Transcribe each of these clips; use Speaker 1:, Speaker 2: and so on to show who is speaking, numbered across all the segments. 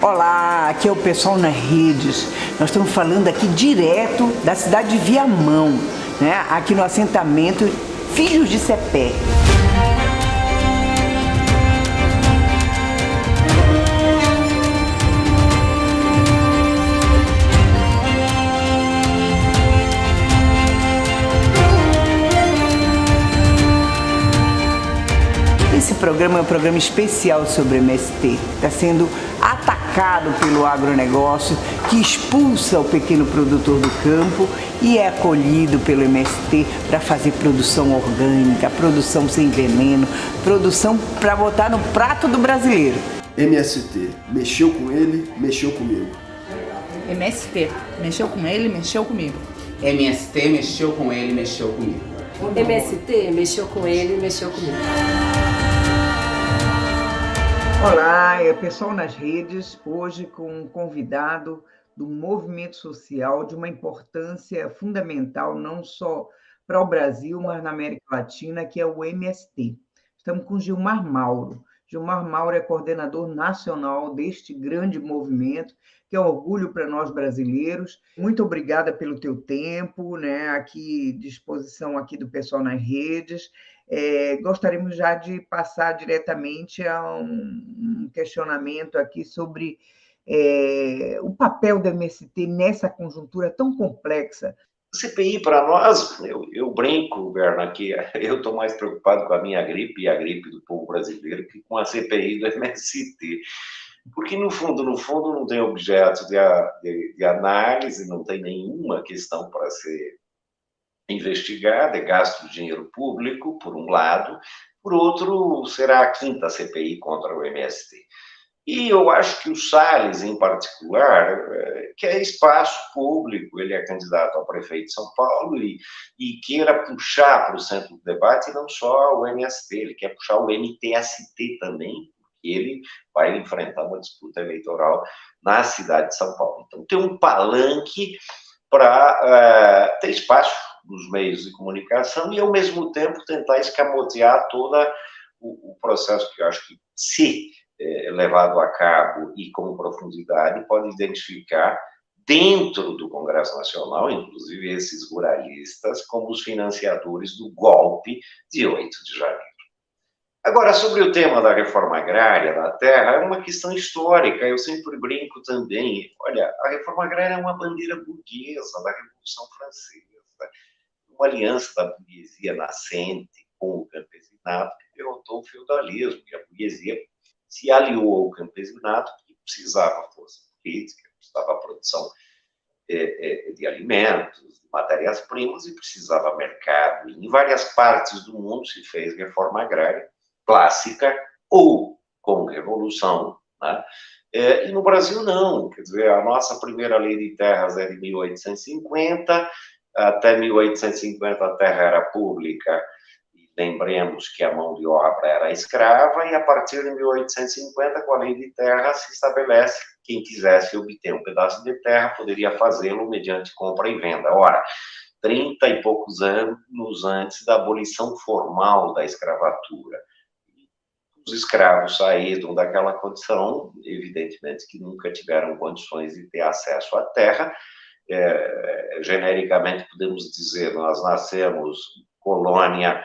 Speaker 1: Olá, aqui é o pessoal nas redes. Nós estamos falando aqui direto da cidade de Viamão, né? Aqui no assentamento Filhos de Cepé. Esse programa é um programa especial sobre MST. Está sendo atacado pelo agronegócio, que expulsa o pequeno produtor do campo e é acolhido pelo MST para fazer produção orgânica, produção sem veneno, produção para botar no prato do brasileiro.
Speaker 2: MST, mexeu com ele, mexeu comigo.
Speaker 3: MST, mexeu com ele, mexeu comigo.
Speaker 4: MST, mexeu com ele, mexeu comigo.
Speaker 5: MST, mexeu com ele, mexeu comigo.
Speaker 1: Olá, é pessoal nas redes, hoje com um convidado do movimento social de uma importância fundamental, não só para o Brasil, mas na América Latina, que é o MST. Estamos com Gilmar Mauro. Gilmar Mauro é coordenador nacional deste grande movimento, que é um orgulho para nós brasileiros. Muito obrigada pelo teu tempo, né? Aqui, disposição aqui do pessoal nas redes. Gostaríamos já de passar diretamente a um questionamento aqui sobre o papel do MST nessa conjuntura tão complexa.
Speaker 6: CPI, para nós, eu brinco, Berna, que eu estou mais preocupado com a minha gripe e a gripe do povo brasileiro que com a CPI do MST. Porque, no fundo, não tem objeto de análise, não tem nenhuma questão para ser investigada, é gasto de dinheiro público, por um lado, por outro, será a quinta CPI contra o MST. E eu acho que o Salles, em particular, quer espaço público, ele é candidato ao prefeito de São Paulo e queira puxar para o centro do debate não só o MST, ele quer puxar o MTST também, porque ele vai enfrentar uma disputa eleitoral na cidade de São Paulo. Então, tem um palanque para ter espaço nos meios de comunicação e, ao mesmo tempo, tentar escamotear todo o processo que eu acho que, se levado a cabo e com profundidade, pode identificar dentro do Congresso Nacional, inclusive esses ruralistas, como os financiadores do golpe de 8 de janeiro. Agora, sobre o tema da reforma agrária da terra, é uma questão histórica, eu sempre brinco também. Olha, a reforma agrária é uma bandeira burguesa da Revolução Francesa, uma aliança da burguesia nascente com o campesinato que derrotou o feudalismo, e a burguesia se aliou ao campesinato, que precisava força política, precisava produção de alimentos, de matérias-primas, e precisava mercado. E em várias partes do mundo se fez reforma agrária clássica ou com revolução, né? E no Brasil não, quer dizer, a nossa primeira lei de terras é de 1850, até 1850 a terra era pública, e lembremos que a mão de obra era escrava, e a partir de 1850, com a lei de terra, se estabelece que quem quisesse obter um pedaço de terra poderia fazê-lo mediante compra e venda. Ora, 30 e poucos anos antes da abolição formal da escravatura. Os escravos saíram daquela condição, evidentemente que nunca tiveram condições de ter acesso à terra. Genericamente podemos dizer, nós nascemos colônia,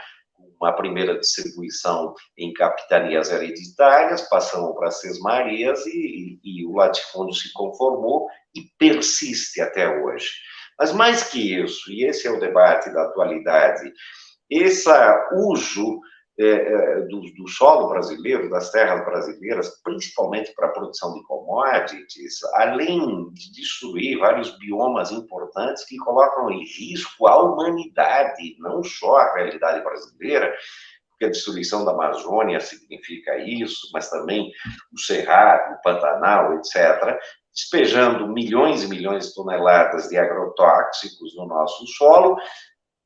Speaker 6: uma primeira distribuição em capitanias hereditárias, passamos para as sesmarias e o latifúndio se conformou e persiste até hoje. Mas mais que isso, e esse é o debate da atualidade, esse uso do solo brasileiro, das terras brasileiras, principalmente para a produção de commodities, além de destruir vários biomas importantes que colocam em risco a humanidade, não só a realidade brasileira, porque a destruição da Amazônia significa isso, mas também o Cerrado, o Pantanal, etc., despejando milhões e milhões de toneladas de agrotóxicos no nosso solo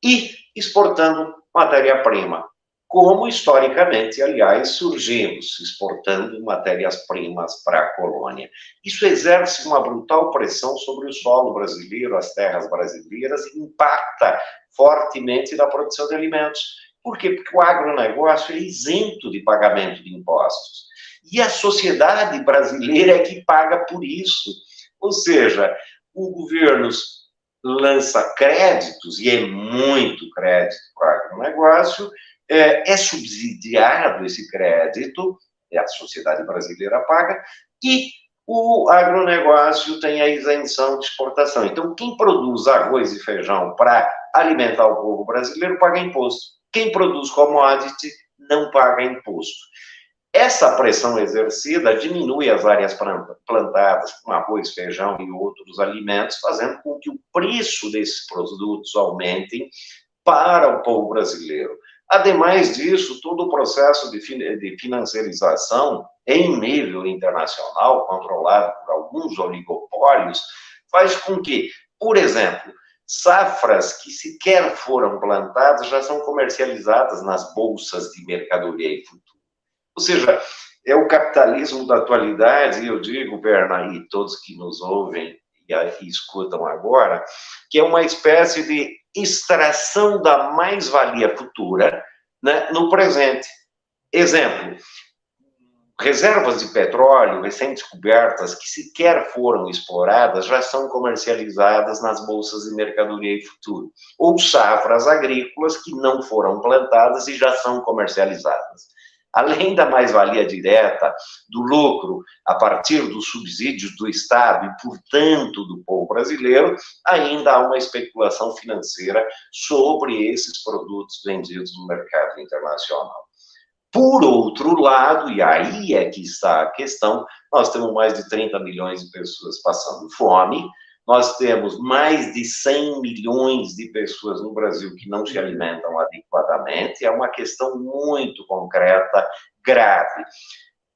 Speaker 6: e exportando matéria-prima, como historicamente, aliás, surgimos, exportando matérias-primas para a colônia. Isso exerce uma brutal pressão sobre o solo brasileiro, as terras brasileiras, e impacta fortemente na produção de alimentos. Por quê? Porque o agronegócio é isento de pagamento de impostos. E a sociedade brasileira é que paga por isso. Ou seja, o governo lança créditos, e é muito crédito para o negócio, é subsidiado esse crédito, a sociedade brasileira paga, e o agronegócio tem a isenção de exportação. Então, quem produz arroz e feijão para alimentar o povo brasileiro paga imposto. Quem produz commodity não paga imposto. Essa pressão exercida diminui as áreas plantadas com arroz, feijão e outros alimentos, fazendo com que o preço desses produtos aumentem para o povo brasileiro. Ademais disso, todo o processo de financiarização em nível internacional, controlado por alguns oligopólios, faz com que, por exemplo, safras que sequer foram plantadas já são comercializadas nas bolsas de mercadoria e futuro. Ou seja, é o capitalismo da atualidade, e eu digo, Berna, e todos que nos ouvem e escutam agora, que é uma espécie de extração da mais-valia futura, né, no presente. Exemplo, reservas de petróleo recém-descobertas que sequer foram exploradas já são comercializadas nas bolsas de mercadoria e futuro. Ou safras agrícolas que não foram plantadas e já são comercializadas. Além da mais-valia direta, do lucro a partir dos subsídios do Estado e, portanto, do povo brasileiro, ainda há uma especulação financeira sobre esses produtos vendidos no mercado internacional. Por outro lado, e aí é que está a questão, nós temos mais de 30 milhões de pessoas passando fome, nós temos mais de 100 milhões de pessoas no Brasil que não se alimentam adequadamente, é uma questão muito concreta, grave.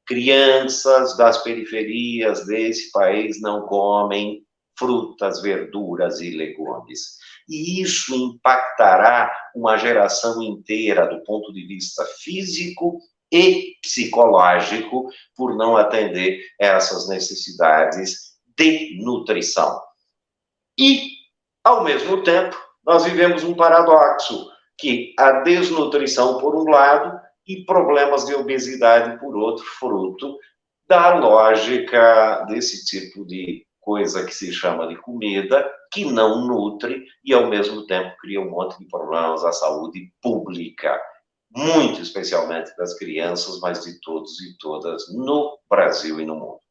Speaker 6: Crianças das periferias desse país não comem frutas, verduras e legumes. E isso impactará uma geração inteira do ponto de vista físico e psicológico por não atender essas necessidades de nutrição. E, ao mesmo tempo, nós vivemos um paradoxo, que a desnutrição, por um lado, e problemas de obesidade, por outro, fruto da lógica desse tipo de coisa que se chama de comida, que não nutre e, ao mesmo tempo, cria um monte de problemas à saúde pública, muito especialmente das crianças, mas de todos e todas no Brasil e no mundo.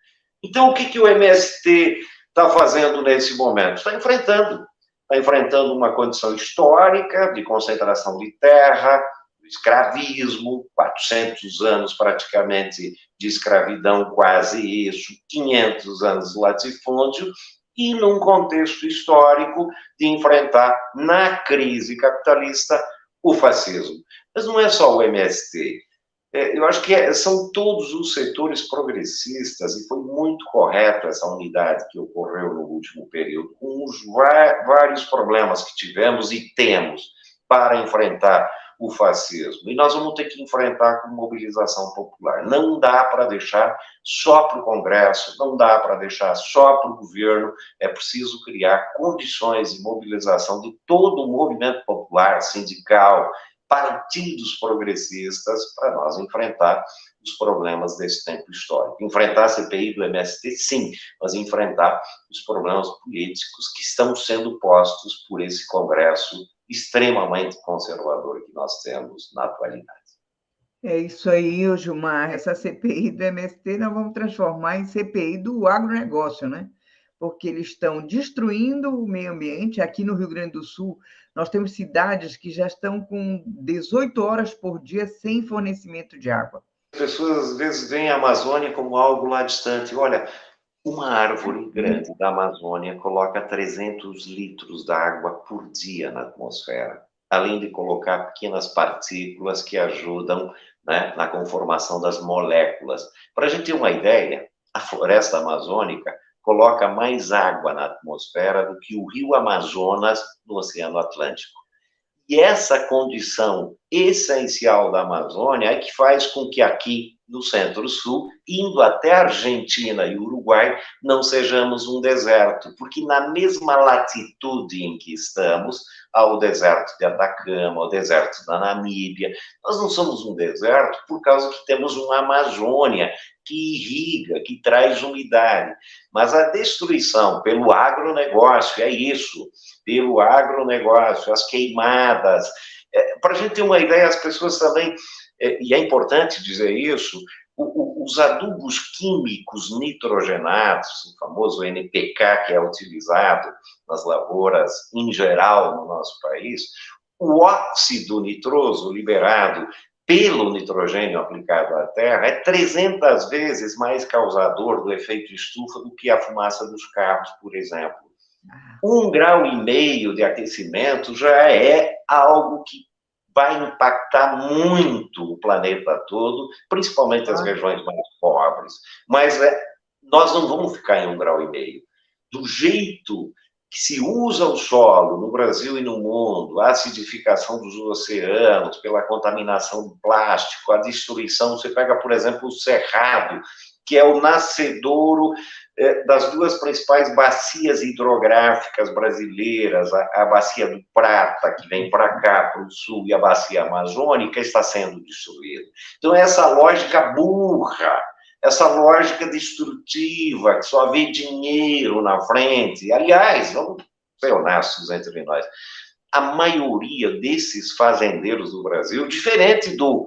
Speaker 6: Então, o que o MST está fazendo nesse momento? Está enfrentando uma condição histórica de concentração de terra, escravismo, 400 anos praticamente de escravidão, quase isso, 500 anos de latifúndio, e num contexto histórico de enfrentar, na crise capitalista, o fascismo. Mas não é só o MST. Eu acho que são todos os setores progressistas, e foi muito correto essa unidade que ocorreu no último período, com os vários problemas que tivemos e temos para enfrentar o fascismo. E nós vamos ter que enfrentar com mobilização popular. Não dá para deixar só para o Congresso, não dá para deixar só para o governo, é preciso criar condições de mobilização de todo o movimento popular, sindical, partidos progressistas, para nós enfrentar os problemas desse tempo histórico. Enfrentar a CPI do MST, sim, mas enfrentar os problemas políticos que estão sendo postos por esse Congresso extremamente conservador que nós temos na atualidade.
Speaker 1: É isso aí, Gilmar. Essa CPI do MST nós vamos transformar em CPI do agronegócio, né? Porque eles estão destruindo o meio ambiente. Aqui no Rio Grande do Sul, nós temos cidades que já estão com 18 horas por dia sem fornecimento de água.
Speaker 6: As pessoas, às vezes, veem a Amazônia como algo lá distante. Olha, uma árvore grande da Amazônia coloca 300 litros de água por dia na atmosfera, além de colocar pequenas partículas que ajudam, né, na conformação das moléculas. Para a gente ter uma ideia, a floresta amazônica coloca mais água na atmosfera do que o rio Amazonas no Oceano Atlântico. E essa condição essencial da Amazônia é que faz com que aqui, no Centro-Sul, indo até a Argentina e Uruguai, não sejamos um deserto, porque na mesma latitude em que estamos, há o deserto de Atacama, o deserto da Namíbia. Nós não somos um deserto por causa que temos uma Amazônia que irriga, que traz umidade. Mas a destruição pelo agronegócio, é isso, pelo agronegócio, as queimadas. Para a gente ter uma ideia, as pessoas também, e é importante dizer isso, os adubos químicos nitrogenados, o famoso NPK que é utilizado nas lavouras em geral no nosso país, o óxido nitroso liberado pelo nitrogênio aplicado à terra é 300 vezes mais causador do efeito estufa do que a fumaça dos carros, por exemplo. 1,5 grau de aquecimento já é algo que vai impactar muito o planeta todo, principalmente as regiões mais pobres. Mas nós não vamos ficar em 1,5 grau. Do jeito que se usa o solo no Brasil e no mundo, a acidificação dos oceanos, pela contaminação do plástico, a destruição, você pega, por exemplo, o Cerrado, que é o nascedouro das duas principais bacias hidrográficas brasileiras, a bacia do Prata, que vem para cá, para o sul, e a bacia amazônica, está sendo destruída. Então, essa lógica burra, essa lógica destrutiva, que só vê dinheiro na frente. Aliás, vamos ser honestos entre nós, a maioria desses fazendeiros do Brasil, diferente do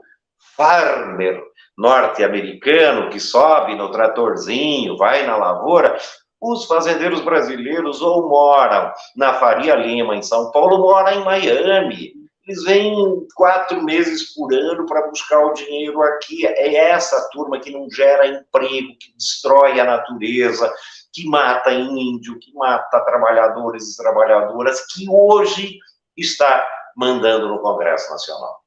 Speaker 6: farmer norte-americano que sobe no tratorzinho, vai na lavoura, os fazendeiros brasileiros ou moram na Faria Lima, em São Paulo, ou moram em Miami. Eles vêm 4 meses por ano para buscar o dinheiro aqui. É essa turma que não gera emprego, que destrói a natureza, que mata índio, que mata trabalhadores e trabalhadoras, que hoje está mandando no Congresso Nacional.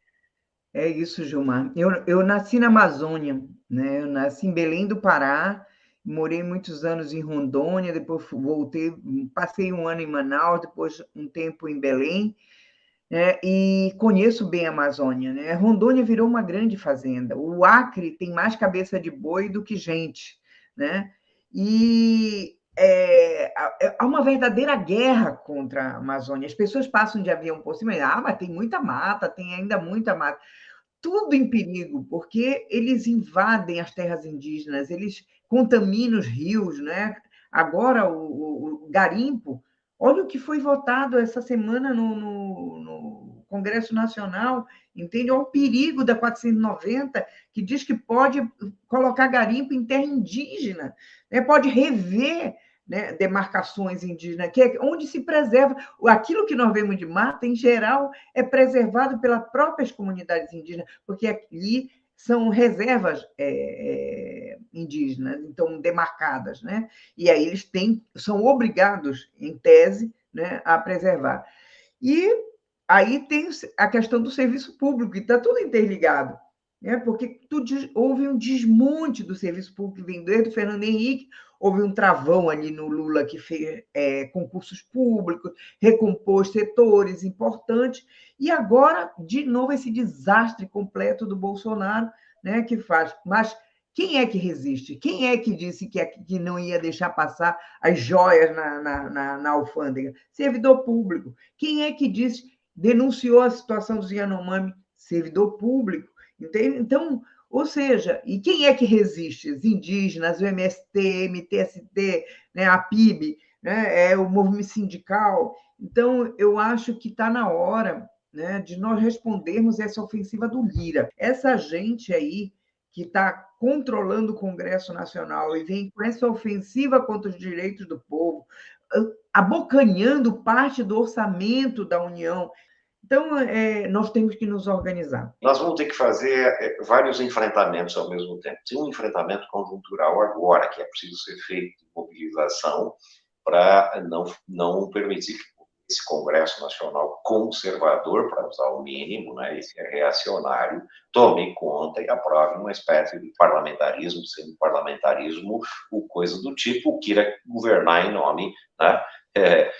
Speaker 1: É isso, Gilmar. Eu nasci na Amazônia, né? Eu nasci em Belém do Pará, morei muitos anos em Rondônia, depois voltei, passei um ano em Manaus, depois um tempo em Belém, e conheço bem a Amazônia, né? Rondônia virou uma grande fazenda. O Acre tem mais cabeça de boi do que gente, né? E há uma verdadeira guerra contra a Amazônia. As pessoas passam de avião por cima e mas tem muita mata, tem ainda muita mata. Tudo em perigo, porque eles invadem as terras indígenas, eles contaminam os rios, né? Agora, o garimpo, olha o que foi votado essa semana no Congresso Nacional, entende? Olha o perigo da 490, que diz que pode colocar garimpo em terra indígena, né? Pode rever, né, demarcações indígenas, que é onde se preserva. Aquilo que nós vemos de mata, em geral, é preservado pelas próprias comunidades indígenas, porque ali são reservas indígenas, então demarcadas, né? E aí eles são obrigados, em tese, né, a preservar. E aí tem a questão do serviço público, que está tudo interligado, né? Porque houve um desmonte do serviço público, vem desde o Fernando Henrique. Houve um travão ali no Lula, que fez concursos públicos, recompôs setores importantes, e agora, de novo, esse desastre completo do Bolsonaro, né, que faz. Mas quem é que resiste? Quem é que disse que não ia deixar passar as joias na alfândega? Servidor público. Quem é que denunciou a situação dos Yanomami? Servidor público. Entende? Então, ou seja, e quem é que resiste? Os indígenas, o MST, MTST, né, a PIB, né, o movimento sindical. Então, eu acho que está na hora, né, de nós respondermos essa ofensiva do Lira. Essa gente aí que está controlando o Congresso Nacional e vem com essa ofensiva contra os direitos do povo, abocanhando parte do orçamento da União. Então, nós temos que nos organizar.
Speaker 6: Nós vamos ter que fazer vários enfrentamentos ao mesmo tempo. Tem um enfrentamento conjuntural agora, que é preciso ser feito de mobilização para não permitir que esse Congresso Nacional conservador, para usar o mínimo, né, esse reacionário, tome conta e aprove uma espécie de parlamentarismo, sendo parlamentarismo o coisa do tipo, queira governar em nome, né,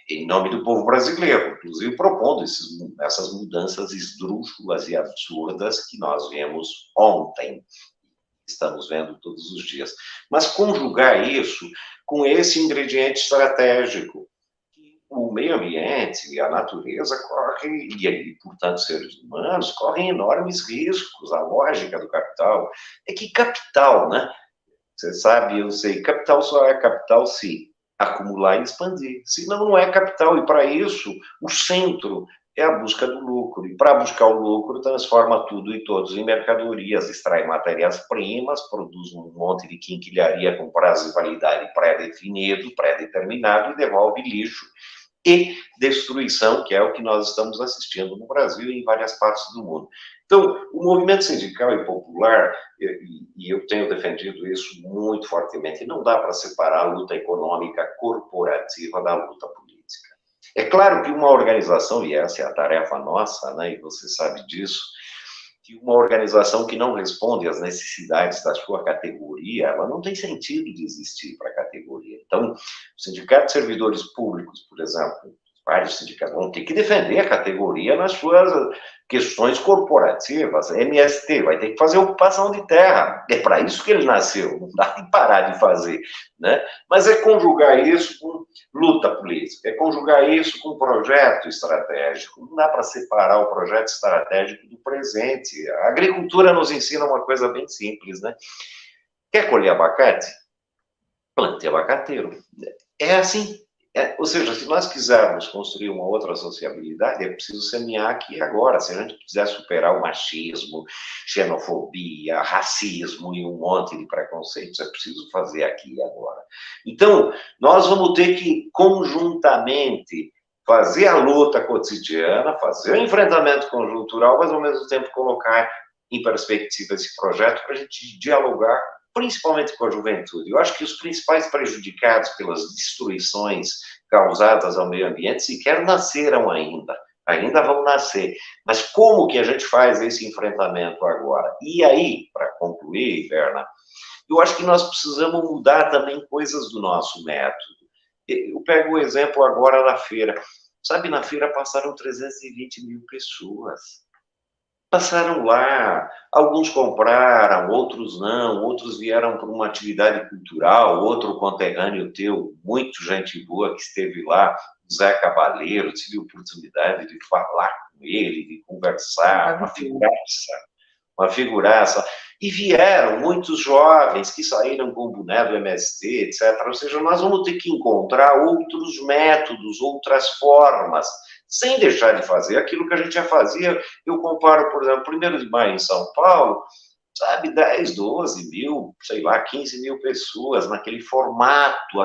Speaker 6: em nome do povo brasileiro, inclusive propondo essas mudanças esdrúxulas e absurdas que nós vemos ontem, estamos vendo todos os dias. Mas conjugar isso com esse ingrediente estratégico, que o meio ambiente e a natureza correm, e portanto seres humanos, correm enormes riscos. A lógica do capital é que capital, né? Você sabe, eu sei, capital só é capital se acumular e expandir. Senão não é capital. E para isso, o centro é a busca do lucro. E para buscar o lucro, transforma tudo e todos em mercadorias, extrai matérias-primas, produz um monte de quinquilharia com prazo de validade pré-definido, pré-determinado, e devolve lixo e destruição, que é o que nós estamos assistindo no Brasil e em várias partes do mundo. Então, o movimento sindical e popular, e eu tenho defendido isso muito fortemente, não dá para separar a luta econômica corporativa da luta política. É claro que uma organização, e essa é a tarefa nossa, né, e você sabe disso, que uma organização que não responde às necessidades da sua categoria, ela não tem sentido de existir para a categoria. Então, o Sindicato de Servidores Públicos, por exemplo, vários sindicatos vão ter que defender a categoria nas suas questões corporativas. A MST vai ter que fazer ocupação de terra. É para isso que ele nasceu, não dá de parar de fazer, né? Mas é conjugar isso com luta política, é conjugar isso com projeto estratégico. Não dá para separar o projeto estratégico do presente. A agricultura nos ensina uma coisa bem simples, né? Quer colher abacate? Plante abacateiro. É assim. Ou seja, se nós quisermos construir uma outra sociabilidade, é preciso semear aqui e agora. Se a gente quiser superar o machismo, xenofobia, racismo e um monte de preconceitos, é preciso fazer aqui e agora. Então, nós vamos ter que, conjuntamente, fazer a luta cotidiana, fazer o enfrentamento conjuntural, mas, ao mesmo tempo, colocar em perspectiva esse projeto para a gente dialogar, principalmente com a juventude. Eu acho que os principais prejudicados pelas destruições causadas ao meio ambiente sequer nasceram ainda vão nascer. Mas como que a gente faz esse enfrentamento agora? E aí, para concluir, Berna, eu acho que nós precisamos mudar também coisas do nosso método. Eu pego o exemplo agora da feira. Sabe, na feira passaram 320 mil pessoas. Passaram lá, alguns compraram, outros não, outros vieram por uma atividade cultural, outro conterrâneo teu, muito gente boa que esteve lá, Zé Cabaleiro, tive a oportunidade de falar com ele, de conversar, uma figuraça. E vieram muitos jovens que saíram com o boné do MST, etc. Ou seja, nós vamos ter que encontrar outros métodos, outras formas, sem deixar de fazer aquilo que a gente já fazia. Eu comparo, por exemplo, 1º de maio em São Paulo, sabe, 10, 12 mil, sei lá, 15 mil pessoas naquele formato,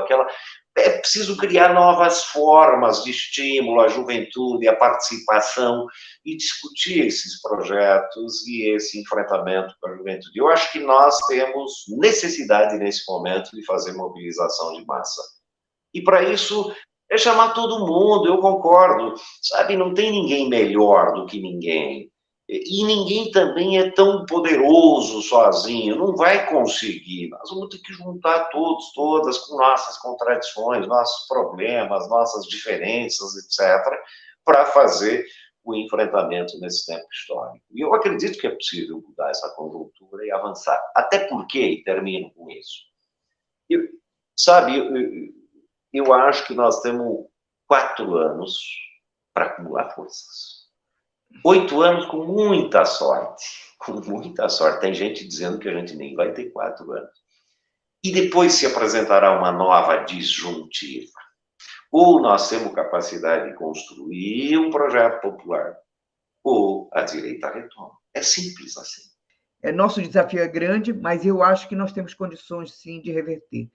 Speaker 6: é preciso criar novas formas de estímulo à juventude, à participação e discutir esses projetos e esse enfrentamento com a juventude. Eu acho que nós temos necessidade, nesse momento, de fazer mobilização de massa. E, para isso, é chamar todo mundo, eu concordo. Sabe, não tem ninguém melhor do que ninguém. E ninguém também é tão poderoso sozinho, não vai conseguir. Nós vamos ter que juntar todos, todas, com nossas contradições, nossos problemas, nossas diferenças, etc., para fazer o enfrentamento nesse tempo histórico. E eu acredito que é possível mudar essa conjuntura e avançar. Até porque, e termino com isso, eu acho que nós temos 4 anos para acumular forças. 8 anos com muita sorte, com muita sorte. Tem gente dizendo que a gente nem vai ter 4 anos. E depois se apresentará uma nova disjuntiva. Ou nós temos capacidade de construir um projeto popular, ou a direita retoma. É simples assim.
Speaker 1: Nosso desafio é grande, mas eu acho que nós temos condições, sim, de reverter.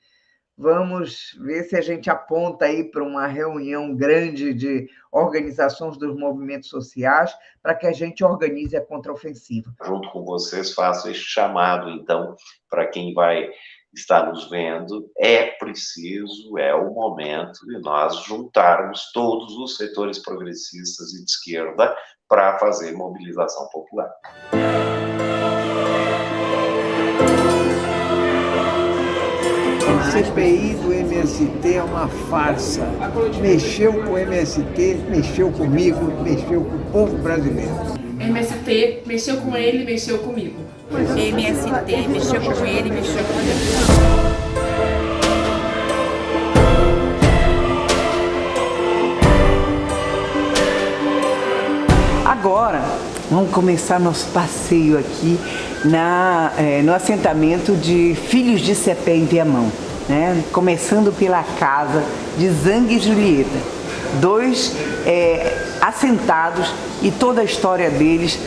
Speaker 1: Vamos ver se a gente aponta aí para uma reunião grande de organizações dos movimentos sociais para que a gente organize a contraofensiva.
Speaker 6: Junto com vocês, faço este chamado, então, para quem vai estar nos vendo. É preciso, é o momento de nós juntarmos todos os setores progressistas e de esquerda para fazer mobilização popular.
Speaker 7: CPI do MST é uma farsa. Mexeu com o MST, mexeu comigo, mexeu com o povo brasileiro.
Speaker 8: MST mexeu com ele, mexeu comigo.
Speaker 3: MST mexeu com ele, mexeu comigo.
Speaker 1: Agora, vamos começar nosso passeio aqui no assentamento de Filhos de Cepé em Viamão, né? Começando pela casa de Zang e Julieta, dois assentados e toda a história deles,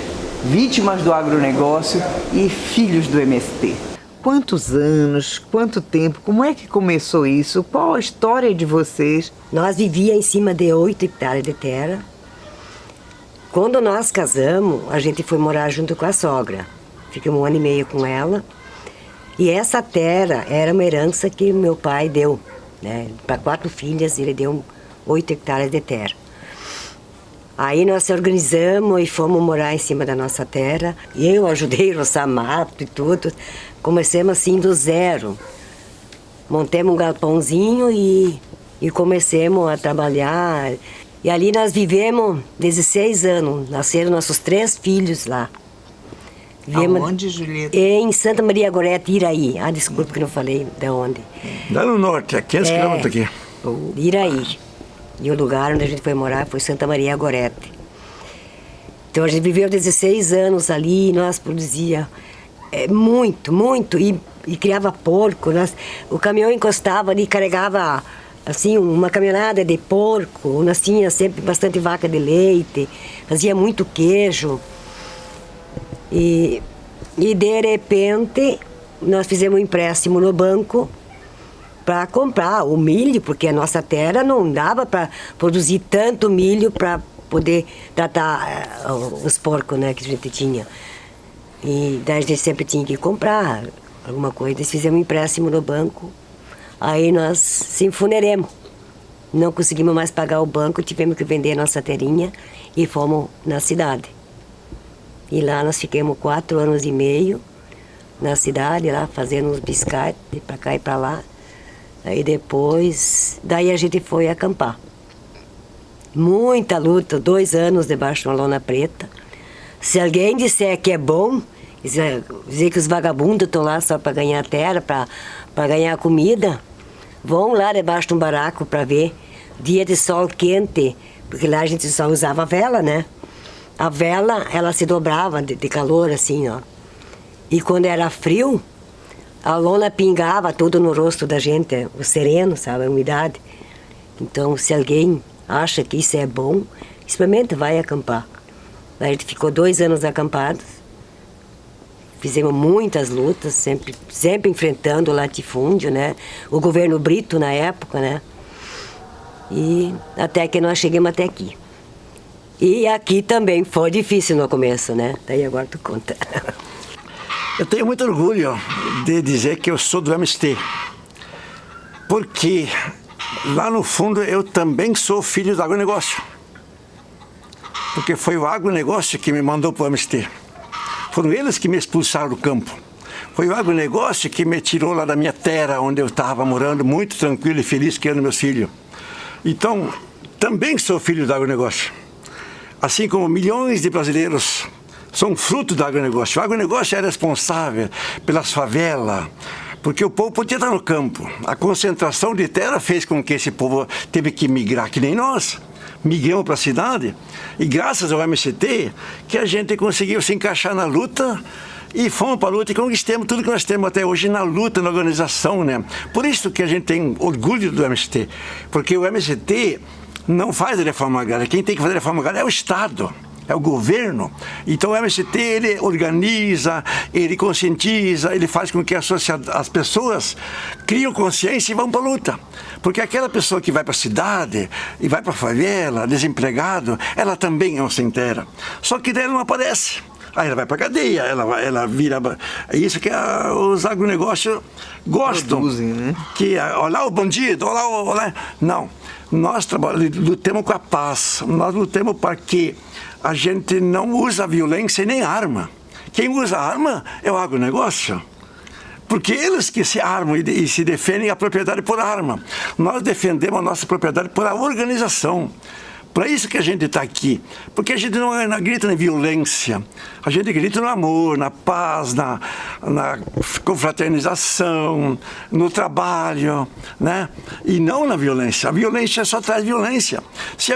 Speaker 1: vítimas do agronegócio e filhos do MST. Quantos anos, quanto tempo, como é que começou isso? Qual a história de vocês?
Speaker 9: Nós vivíamos em cima de 8 hectares de terra. Quando nós casamos, a gente foi morar junto com a sogra. Ficamos 1 ano e meio com ela. E essa terra era uma herança que meu pai deu, né? Para 4 filhas, ele deu 8 hectares de terra. Aí nós se organizamos e fomos morar em cima da nossa terra. E eu ajudei a roçar mato e tudo. Comecemos assim do zero. Montemos um galpãozinho e comecemos a trabalhar. E ali nós vivemos 16 anos. Nasceram nossos 3 filhos lá.
Speaker 1: Aonde, Julieta?
Speaker 9: Em Santa Maria Gorete, Iraí. Ah, desculpa que não falei de onde.
Speaker 7: Lá no norte, a 500 quilômetros aqui.
Speaker 9: Iraí. E o lugar onde a gente foi morar foi Santa Maria Gorete. Então a gente viveu 16 anos ali e nós produzia muito, muito. E criava porco. O caminhão encostava ali e carregava... assim, uma caminhonada de porco, nós tínhamos sempre bastante vaca de leite, fazia muito queijo. E de repente, nós fizemos um empréstimo no banco para comprar o milho, porque a nossa terra não dava para produzir tanto milho para poder tratar os porcos, né, que a gente tinha. E daí a gente sempre tinha que comprar alguma coisa. Nós fizemos um empréstimo no banco. Aí nós se enfuneremos. Não conseguimos mais pagar o banco, tivemos que vender a nossa terrinha e fomos na cidade. E lá nós ficamos 4 anos e meio na cidade, lá fazendo uns biscates, para cá e para lá. Aí depois, daí a gente foi acampar. Muita luta, 2 anos debaixo de uma lona preta. Se alguém disser que é bom, dizer que os vagabundos estão lá só para ganhar terra, para ganhar comida, vão lá debaixo de um baraco para ver. Dia de sol quente, porque lá a gente só usava vela, né? A vela, ela se dobrava de calor, assim, ó. E quando era frio, a lona pingava tudo no rosto da gente, o sereno, sabe, a umidade. Então, se alguém acha que isso é bom, experimenta, vai acampar. A gente ficou 2 anos acampados. Fizemos muitas lutas, sempre enfrentando o latifúndio, né? O governo Brito na época, né? E até que nós chegamos até aqui. E aqui também foi difícil no começo, né? Daí agora tu conta.
Speaker 7: Eu tenho muito orgulho de dizer que eu sou do MST. Porque lá no fundo eu também sou filho do agronegócio. Porque foi o agronegócio que me mandou para o MST. Foram eles que me expulsaram do campo. Foi o agronegócio que me tirou lá da minha terra, onde eu estava morando, muito tranquilo e feliz, criando meus filhos. Então, também sou filho do agronegócio. Assim como milhões de brasileiros são fruto do agronegócio. O agronegócio é responsável pelas favelas, porque o povo podia estar no campo. A concentração de terra fez com que esse povo teve que migrar, que nem nós. Migramos para a cidade e graças ao MST que a gente conseguiu se encaixar na luta e fomos para a luta e conquistamos tudo que nós temos até hoje na luta, na organização, né? Por isso que a gente tem orgulho do MST, porque o MST não faz a reforma agrária, quem tem que fazer a reforma agrária é o Estado. É o governo. Então o MST, ele organiza, ele conscientiza, ele faz com que as pessoas criam consciência e vão para a luta. Porque aquela pessoa que vai para a cidade e vai para a favela, desempregado, ela também é um sem terra. Só que daí ela não aparece. Aí ela vai para a cadeia, ela vira... É isso que os agronegócios gostam.
Speaker 1: Produzem, né?
Speaker 7: Que, olha lá o bandido, olha lá... Não, nós lutamos com a paz, nós lutamos para que a gente não usa violência nem arma. Quem usa arma é o agronegócio. Porque eles que se armam e se defendem a propriedade por arma. Nós defendemos a nossa propriedade por a organização. Para isso que a gente está aqui. Porque a gente não grita na violência. A gente grita no amor, na paz, na confraternização, no trabalho, né? E não na violência. A violência só traz violência. Se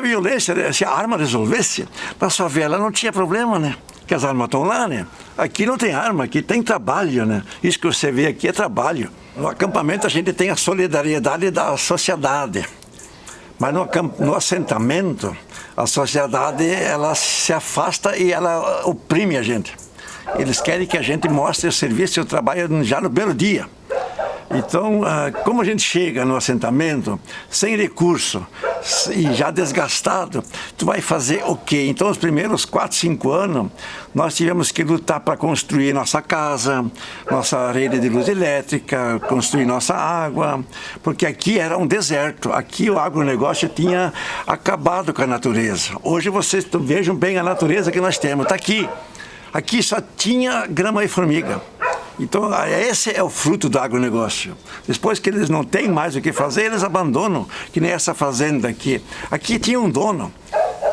Speaker 7: a arma resolvesse, na favela não tinha problema, né? Que as armas estão lá, né? Aqui não tem arma, aqui tem trabalho, né? Isso que você vê aqui é trabalho. No acampamento a gente tem a solidariedade da sociedade. Mas no assentamento, a sociedade ela se afasta e ela oprime a gente. Eles querem que a gente mostre o serviço e o trabalho já no primeiro dia. Então, como a gente chega no assentamento sem recurso e já desgastado, tu vai fazer o quê? Então, os primeiros 4, 5 anos, nós tivemos que lutar para construir nossa casa, nossa rede de luz elétrica, construir nossa água, porque aqui era um deserto. Aqui o agronegócio tinha acabado com a natureza. Hoje vocês vejam bem a natureza que nós temos. Está aqui. Aqui só tinha grama e formiga. Então, esse é o fruto do agronegócio. Depois que eles não têm mais o que fazer, eles abandonam, que nem essa fazenda aqui. Aqui tinha um dono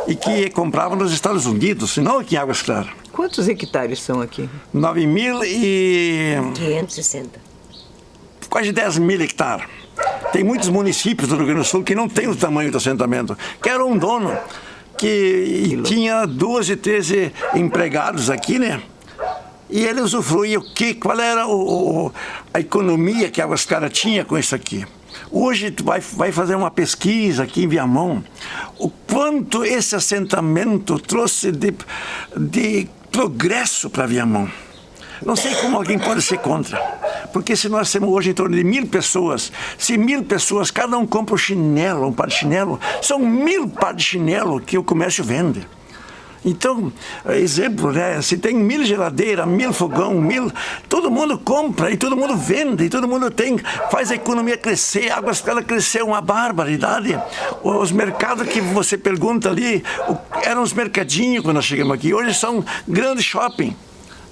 Speaker 7: e que comprava nos Estados Unidos, não aqui em Águas Claras.
Speaker 1: Quantos hectares são aqui?
Speaker 9: 9.560.
Speaker 7: Quase 10 mil hectares. Tem muitos municípios do Rio Grande do Sul que não têm o tamanho do assentamento, que era um dono que tinha 12, 13 empregados aqui, né? E ele usufruía o quê? Qual era a economia que Águas Claras tinha com isso aqui? Hoje tu vai fazer uma pesquisa aqui em Viamão, o quanto esse assentamento trouxe de progresso para Viamão. Não sei como alguém pode ser contra, porque se nós temos hoje em torno de 1.000 pessoas, se 1.000 pessoas, cada um compra um chinelo, um par de chinelo, são 1.000 par de chinelo que o comércio vende. Então, exemplo, né? Se tem 1.000 geladeiras, 1.000 fogão, 1.000... Todo mundo compra e todo mundo vende, e todo mundo faz a economia crescer. A Águas Claras cresceu uma barbaridade. Os mercados que você pergunta ali, eram os mercadinhos quando nós chegamos aqui. Hoje são grandes shopping.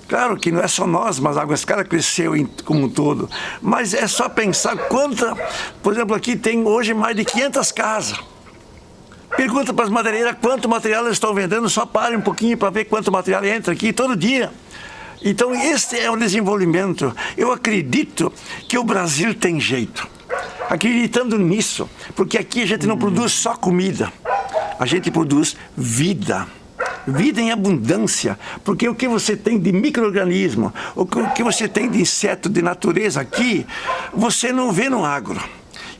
Speaker 7: Claro que não é só nós, mas a Águas Claras cresceu como um todo. Mas é só pensar por exemplo, aqui tem hoje mais de 500 casas. Pergunta para as madeireiras quanto material eles estão vendendo, só pare um pouquinho para ver quanto material entra aqui todo dia. Então, este é o desenvolvimento. Eu acredito que o Brasil tem jeito. Acreditando nisso, porque aqui a gente não produz só comida, a gente produz vida. Vida em abundância, porque o que você tem de micro-organismo, o que você tem de inseto, de natureza aqui, você não vê no agro.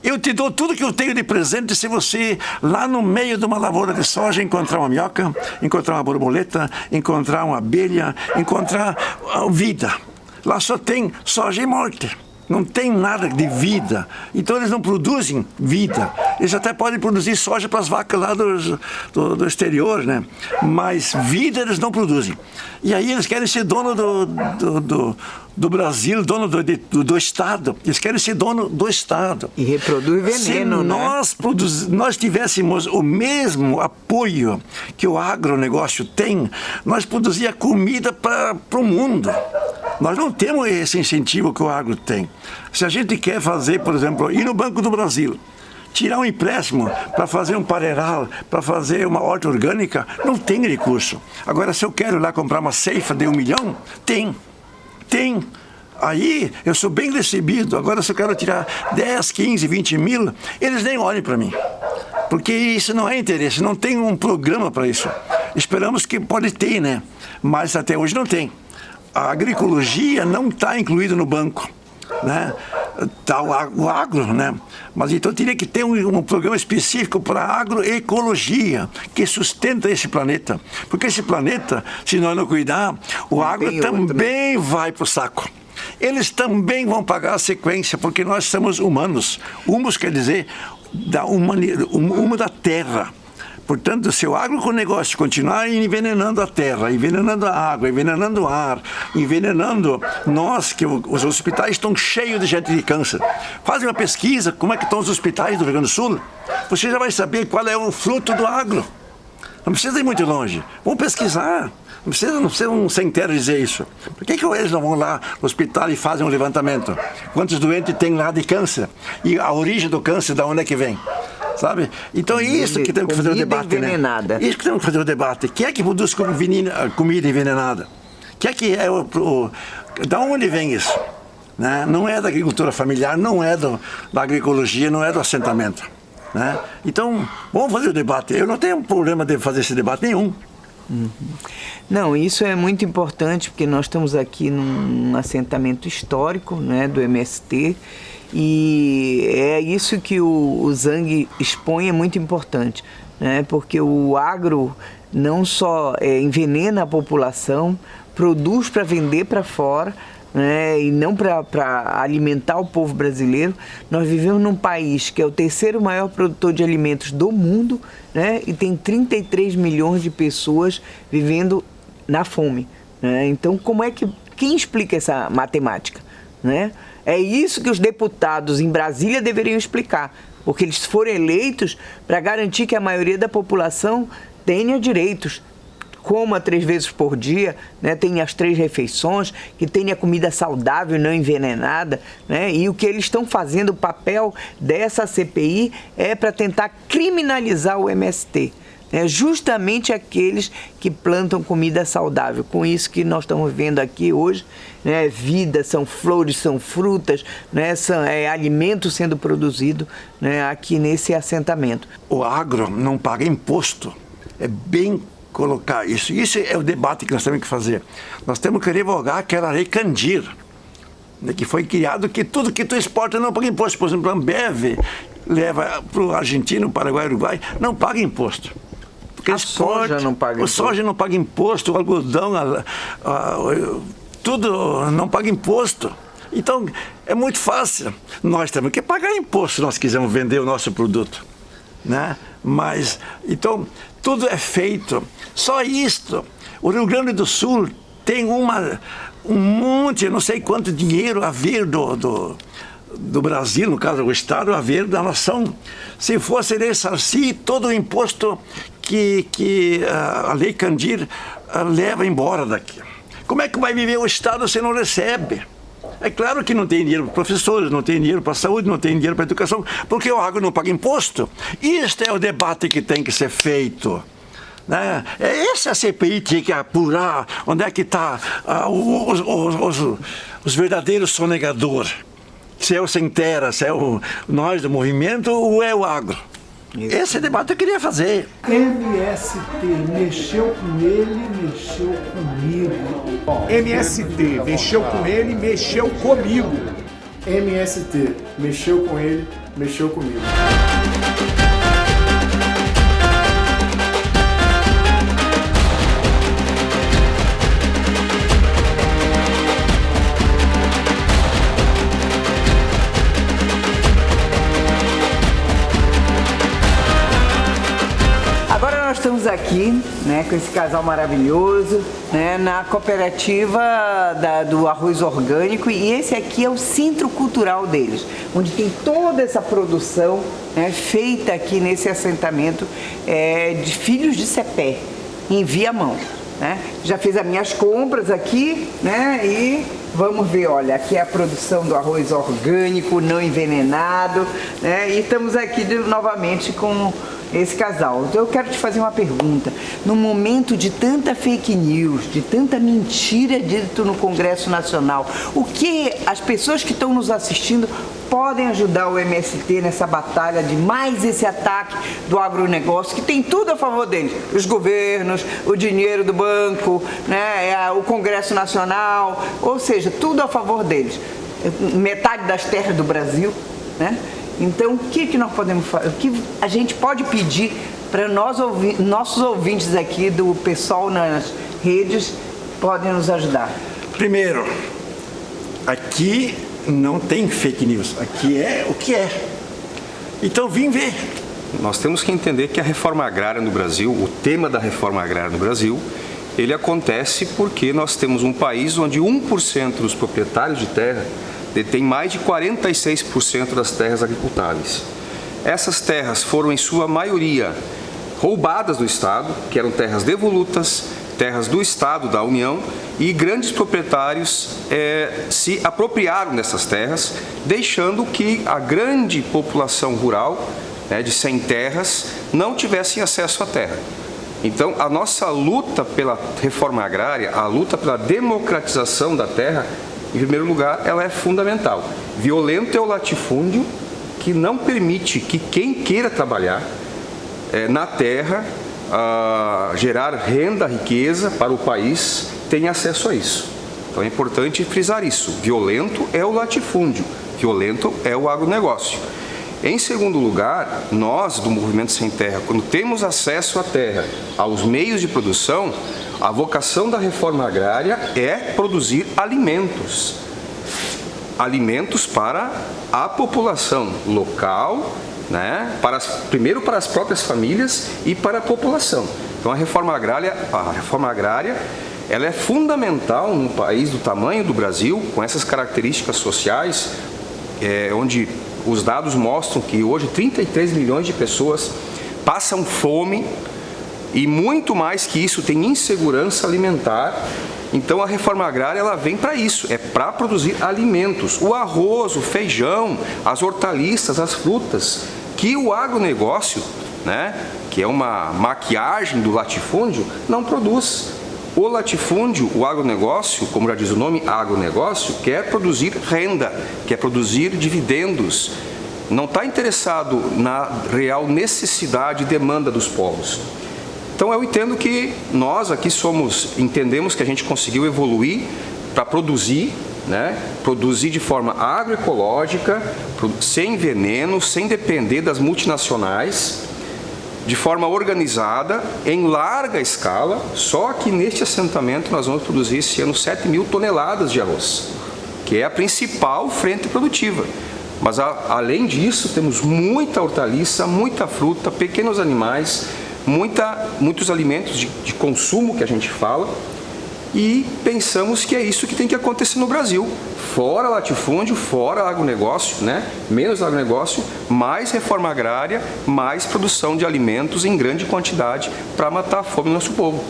Speaker 7: Eu te dou tudo que eu tenho de presente se você, lá no meio de uma lavoura de soja, encontrar uma minhoca, encontrar uma borboleta, encontrar uma abelha, encontrar vida. Lá só tem soja e morte. Não tem nada de vida. Então eles não produzem vida. Eles até podem produzir soja para as vacas lá do exterior, né? Mas vida eles não produzem. E aí eles querem ser dono do Brasil, dono do Estado. Eles querem ser dono do Estado.
Speaker 1: E reproduz veneno,
Speaker 7: Se nós tivéssemos o mesmo apoio que o agronegócio tem, nós produzíamos comida para o mundo. Nós não temos esse incentivo que o agro tem. Se a gente quer fazer, por exemplo, ir no Banco do Brasil, tirar um empréstimo para fazer um pareiral, para fazer uma horta orgânica, não tem recurso. Agora, se eu quero lá comprar uma ceifa de 1 milhão, tem. Aí eu sou bem recebido. Agora, se eu quero tirar 10, 15, 20 mil, eles nem olhem para mim. Porque isso não é interesse, não tem um programa para isso. Esperamos que pode ter, né? Mas até hoje não tem. A agroecologia não está incluída no banco, né? Tá o agro, né? Mas então teria que ter um programa específico para a agroecologia que sustenta esse planeta. Porque esse planeta, se nós não cuidar, o agro também vai para o saco. Eles também vão pagar a sequência, porque nós somos humanos. Humus quer dizer humo da terra. Portanto, se o agronegócio continuar envenenando a terra, envenenando a água, envenenando o ar, envenenando nós, que os hospitais estão cheios de gente de câncer. Fazem uma pesquisa, como é que estão os hospitais do Rio Grande do Sul, você já vai saber qual é o fruto do agro. Não precisa ir muito longe. Vamos pesquisar. Não precisa um sem-terra dizer isso. Por que eles não vão lá no hospital e fazem um levantamento? Quantos doentes tem lá de câncer? E a origem do câncer, de onde é que vem? Sabe? Então é isso que temos que fazer o debate,
Speaker 1: envenenada.
Speaker 7: Isso que temos que fazer o debate. Quem é que produz comida envenenada? Quem é que é da onde vem isso? Né? Não é da agricultura familiar, não é da agroecologia, não é do assentamento. Né? Então, vamos fazer o debate. Eu não tenho problema de fazer esse debate nenhum.
Speaker 1: Não, isso é muito importante, porque nós estamos aqui num assentamento histórico, né, do MST, e é isso que o Zhang expõe, é muito importante, né, porque o agro não só envenena a população, produz para vender para fora, né, e não para alimentar o povo brasileiro. Nós vivemos num país que é o terceiro maior produtor de alimentos do mundo, né, e tem 33 milhões de pessoas vivendo na fome. Né? Então, quem explica essa matemática? Né? É isso que os deputados em Brasília deveriam explicar, porque eles foram eleitos para garantir que a maioria da população tenha direitos. Coma 3 vezes por dia, né, tenha as 3 refeições, que tenha comida saudável, não envenenada, né, e o que eles estão fazendo, o papel dessa CPI é para tentar criminalizar o MST, né, justamente aqueles que plantam comida saudável. Com isso que nós estamos vendo aqui hoje, né, vida, são flores, são frutas, né, é alimento sendo produzido, né, aqui nesse assentamento.
Speaker 7: O agro não paga imposto, é bem colocar isso. Isso é o debate que nós temos que fazer. Nós temos que revogar aquela lei Candir, né, que foi criado que tudo que tu exporta não paga imposto. Por exemplo, a Ambev leva para o Argentina, Paraguai, Uruguai, não paga imposto. Porque
Speaker 1: a soja não paga imposto.
Speaker 7: Soja não paga imposto, o algodão, tudo não paga imposto. Então, é muito fácil. Nós temos que pagar imposto se nós quisermos vender o nosso produto. Né? Mas, então, tudo é feito. Só isto. O Rio Grande do Sul tem um monte, não sei quanto dinheiro a vir do Brasil, no caso do Estado, a vir da nação. Se fosse ressarcir todo o imposto que a Lei Candir leva embora daqui. Como é que vai viver o Estado se não recebe? É claro que não tem dinheiro para professores, não tem dinheiro para a saúde, não tem dinheiro para a educação, porque o agro não paga imposto. Este é o debate que tem que ser feito. Né? Essa CPI tinha que apurar onde é que está os verdadeiros sonegadores. Se é o sem terra, se é nós do movimento ou é o agro. Esse debate eu queria fazer.
Speaker 10: MST, mexeu com ele, mexeu comigo. MST, mexeu com ele, mexeu comigo.
Speaker 2: MST, mexeu com ele, mexeu comigo.
Speaker 1: Estamos aqui, né, com esse casal maravilhoso, né, na cooperativa do arroz orgânico, e esse aqui é o centro cultural deles, onde tem toda essa produção, né, feita aqui nesse assentamento de filhos de Cepé, em Viamão. Né? Já fiz as minhas compras aqui, né, e vamos ver, olha, aqui é a produção do arroz orgânico, não envenenado, né, e estamos aqui novamente com esse casal. Então eu quero te fazer uma pergunta. No momento de tanta fake news, de tanta mentira dito no Congresso Nacional, o que as pessoas que estão nos assistindo podem ajudar o MST nessa batalha de mais esse ataque do agronegócio, que tem tudo a favor deles? Os governos, o dinheiro do banco, né, o Congresso Nacional, ou seja, tudo a favor deles. Metade das terras do Brasil, né? Então, o que nós podemos fazer? O que a gente pode pedir para nossos ouvintes aqui, do pessoal nas redes, podem nos ajudar?
Speaker 7: Primeiro, aqui não tem fake news, aqui é o que é. Então, vim ver.
Speaker 11: Nós temos que entender que a reforma agrária no Brasil, o tema da reforma agrária no Brasil, ele acontece porque nós temos um país onde 1% dos proprietários de terra detém mais de 46% das terras agricultáveis. Essas terras foram, em sua maioria, roubadas do Estado, que eram terras devolutas, terras do Estado, da União, e grandes proprietários se apropriaram dessas terras, deixando que a grande população rural, né, de sem terras, não tivessem acesso à terra. Então, a nossa luta pela reforma agrária, a luta pela democratização da terra, em primeiro lugar, ela é fundamental. Violento é o latifúndio que não permite que quem queira trabalhar na terra, gerar renda, riqueza para o país, tenha acesso a isso. Então é importante frisar isso. Violento é o latifúndio, violento é o agronegócio. Em segundo lugar, nós do Movimento Sem Terra, quando temos acesso à terra, aos meios de produção, a vocação da reforma agrária é produzir alimentos. Alimentos para a população local, né? Primeiro para as próprias famílias e para a população. Então a reforma agrária ela é fundamental num país do tamanho do Brasil, com essas características sociais, onde os dados mostram que hoje 33 milhões de pessoas passam fome e muito mais que isso tem insegurança alimentar. Então a reforma agrária ela vem para isso, é para produzir alimentos, o arroz, o feijão, as hortaliças, as frutas, que o agronegócio, né, que é uma maquiagem do latifúndio, não produz. O latifúndio, o agronegócio, como já diz o nome, agronegócio, quer produzir renda, quer produzir dividendos. Não está interessado na real necessidade e demanda dos povos. Então eu entendo que nós aqui entendemos que a gente conseguiu evoluir para produzir, né? Produzir de forma agroecológica, sem veneno, sem depender das multinacionais, de forma organizada, em larga escala. Só que neste assentamento nós vamos produzir esse ano 7 mil toneladas de arroz, que é a principal frente produtiva. Mas além disso temos muita hortaliça, muita fruta, pequenos animais, muitos alimentos de consumo que a gente fala, e pensamos que é isso que tem que acontecer no Brasil. Fora latifúndio, fora agronegócio, né? Menos agronegócio, mais reforma agrária, mais produção de alimentos em grande quantidade para matar a fome do nosso povo.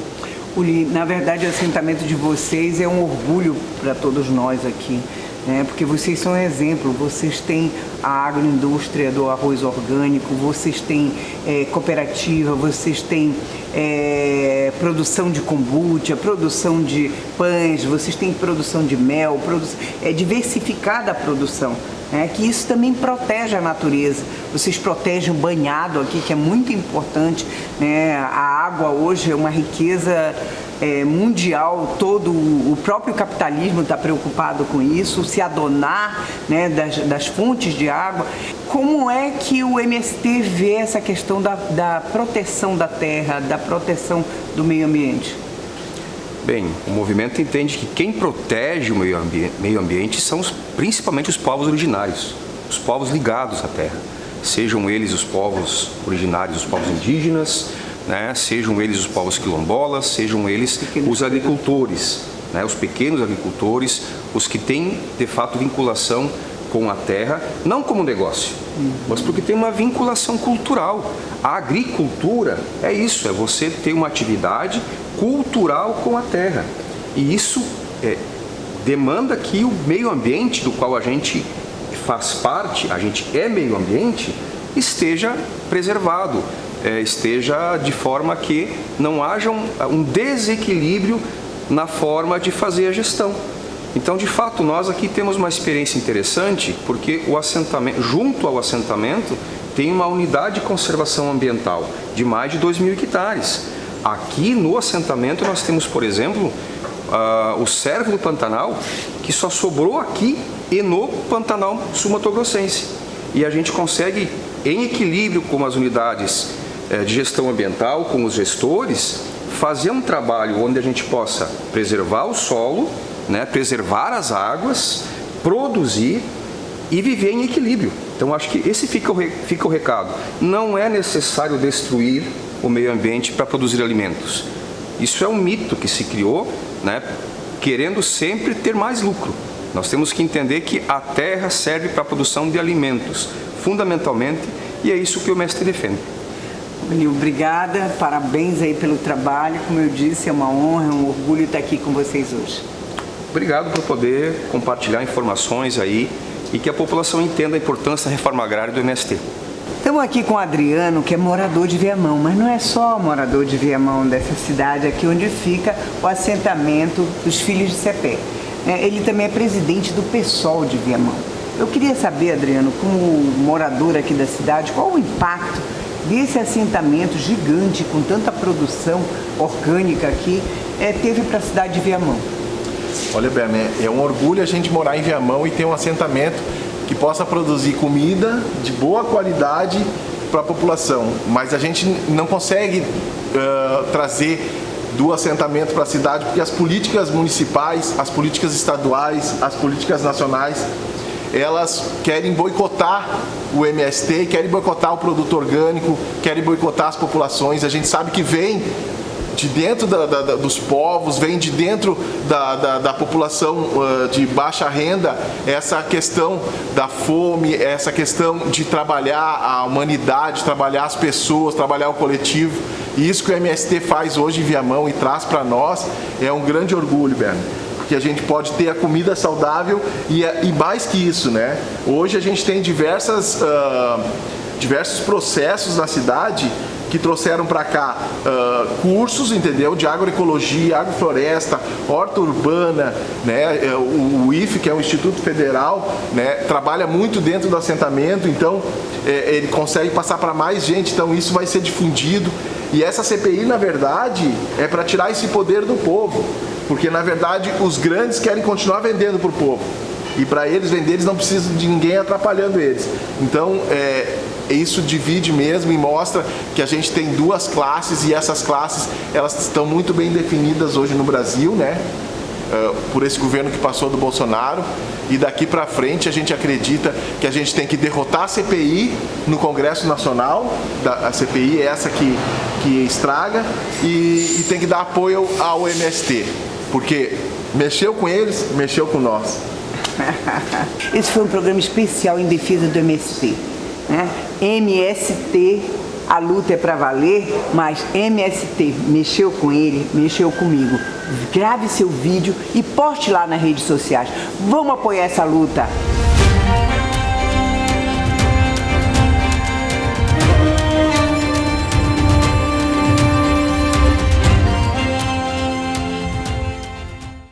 Speaker 1: Uli, na verdade o assentamento de vocês é um orgulho para todos nós aqui, né? Porque vocês são um exemplo, vocês têm a agroindústria do arroz orgânico, vocês têm cooperativa, vocês têm produção de kombucha, produção de pães, vocês têm produção de mel, diversificada a produção, né? Que isso também protege a natureza. Vocês protegem o banhado aqui, que é muito importante, né? A água hoje é uma riqueza mundial, todo o próprio capitalismo está preocupado com isso, se adonar, né, das fontes de água. Como é que o MST vê essa questão da proteção da terra, da proteção do meio ambiente?
Speaker 11: Bem, o movimento entende que quem protege o meio ambiente são principalmente os povos originários, os povos ligados à terra, sejam eles os povos originários, os povos indígenas, né? Sejam eles os povos quilombolas, sejam eles os agricultores, né? Os pequenos agricultores, os que têm de fato vinculação com a terra, não como negócio, mas porque tem uma vinculação cultural. A agricultura é isso, é você ter uma atividade cultural com a terra, e isso demanda que o meio ambiente do qual a gente faz parte, a gente é meio ambiente, esteja preservado, esteja de forma que não haja um desequilíbrio na forma de fazer a gestão. Então, de fato, nós aqui temos uma experiência interessante, porque o assentamento, junto ao assentamento, tem uma unidade de conservação ambiental de mais de 2.000 hectares. Aqui no assentamento nós temos, por exemplo, o Cérvulo Pantanal, que só sobrou aqui e no Pantanal sul-mato-grossense. E a gente consegue, em equilíbrio com as unidades de gestão ambiental, com os gestores, fazer um trabalho onde a gente possa preservar o solo, né, preservar as águas, produzir e viver em equilíbrio. Então acho que esse fica o recado. Não é necessário destruir o meio ambiente para produzir alimentos. Isso é um mito que se criou, né, querendo sempre ter mais lucro. Nós temos que entender que a terra serve para a produção de alimentos, fundamentalmente, e é isso que o MST defende.
Speaker 1: Obrigada, parabéns aí pelo trabalho. Como eu disse, é uma honra, é um orgulho estar aqui com vocês hoje.
Speaker 11: Obrigado por poder compartilhar informações aí e que a população entenda a importância da reforma agrária do MST.
Speaker 1: Estamos aqui com o Adriano, que é morador de Viamão, mas não é só morador de Viamão, dessa cidade aqui onde fica o assentamento dos filhos de Cepé. Ele também é presidente do PSOL de Viamão. Eu queria saber, Adriano, como morador aqui da cidade, qual o impacto desse assentamento gigante, com tanta produção orgânica aqui, teve para a cidade de Viamão?
Speaker 12: Olha, Berna, é um orgulho a gente morar em Viamão e ter um assentamento que possa produzir comida de boa qualidade para a população. Mas a gente não consegue trazer do assentamento para a cidade porque as políticas municipais, as políticas estaduais, as políticas nacionais, elas querem boicotar o MST, querem boicotar o produto orgânico, querem boicotar as populações. A gente sabe que vem de dentro dos povos, vem de dentro da população de baixa renda, essa questão da fome, essa questão de trabalhar a humanidade, trabalhar as pessoas, trabalhar o coletivo. E isso que o MST faz hoje em Viamão e traz para nós é um grande orgulho, Berna. Que a gente pode ter a comida saudável e mais que isso, né? Hoje a gente tem diversos processos na cidade que trouxeram para cá cursos, entendeu? De agroecologia, agrofloresta, horta urbana, né? O IFE, que é o Instituto Federal, né? Trabalha muito dentro do assentamento, então ele consegue passar para mais gente, então isso vai ser difundido. E essa CPI, na verdade, é para tirar esse poder do povo, porque na verdade os grandes querem continuar vendendo para o povo. E para eles vender, eles não precisam de ninguém atrapalhando eles. Então, isso divide mesmo e mostra que a gente tem duas classes e essas classes, elas estão muito bem definidas hoje no Brasil, né? Por esse governo que passou do Bolsonaro. E daqui para frente a gente acredita que a gente tem que derrotar a CPI no Congresso Nacional. A CPI é essa que estraga e tem que dar apoio ao MST. Porque mexeu com eles, mexeu com nós.
Speaker 1: Esse foi um programa especial em defesa do MST. Né? MST, a luta é para valer, mas MST mexeu com ele, mexeu comigo. Grave seu vídeo e poste lá nas redes sociais. Vamos apoiar essa luta.